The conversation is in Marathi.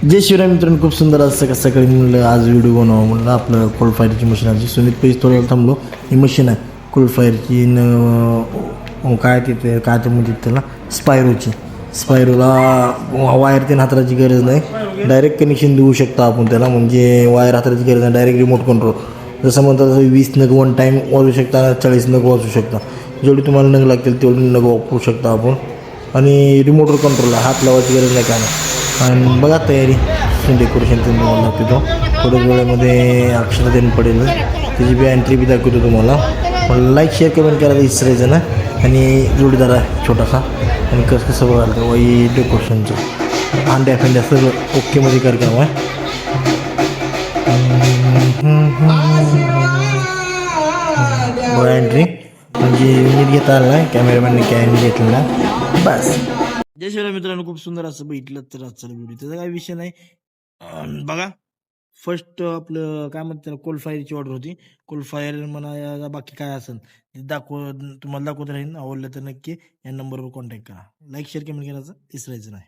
जय शिवराय मित्रांनो, खूप सुंदर असं कसं सकाळी म्हणलं आज व्हिडिओ बनवावं म्हणलं. आपलं कोलफायरची मशीन आहे. सुमित पैसे थोड्या वेळ थांबलो. ही मशीन आहे कोलफायरची काय तिथे काय तर म्हणजे त्याला स्पायरोला वायर तीन हाताची गरज नाही. डायरेक्ट कनेक्शन देऊ शकता आपण त्याला, म्हणजे वायर हाताची गरज नाही. डायरेक्ट रिमोट कंट्रोल जसं म्हणतात 20 नग वन टाईम वाजवू शकता, 40 नग वाजवू शकता. जेवढी तुम्हाला नग लागतील तेवढी नग वापरू शकता आपण. आणि रिमोटवर कंट्रोल आहे, हात लावायची गरज नाही काय नाही. आणि बघा तयारी डेकोरेशन तुम्हाला दाखवतो. थोड्या वेळेमध्ये अक्षर देणं पडेल, त्याची बी एंट्री बी दाखवतो तुम्हाला. मला लाईक शेअर कमेंट करायला विसरायचं ना. आणि जोडीदार आहे छोटासा. आणि कसं कसं बघायला तर वाई डेकोरेशनचं अंड्या फेंड्या सगळं ओकेमध्ये कार्यक्रम आहे. बघा एंट्री म्हणजे नीट घेता आला नाही, कॅमेरामॅनने कॅन घेतलेला बस. जय शिवराय मित्रांनो, खूप सुंदर असं बघितलं तर आजचा व्हिडिओ त्याचा काही विषय नाही. बघा फर्स्ट आपलं काय म्हणतात त्याला, कोलफायरची ऑर्डर होती. कोलफायर म्हणा या बाकी काय असेल तुम्हाला दाखवत राहीन. आवडलं तर नक्की या नंबरवर कॉन्टॅक्ट करा. लाईक शेअर कमेंट करायचं विसरायचं नाही.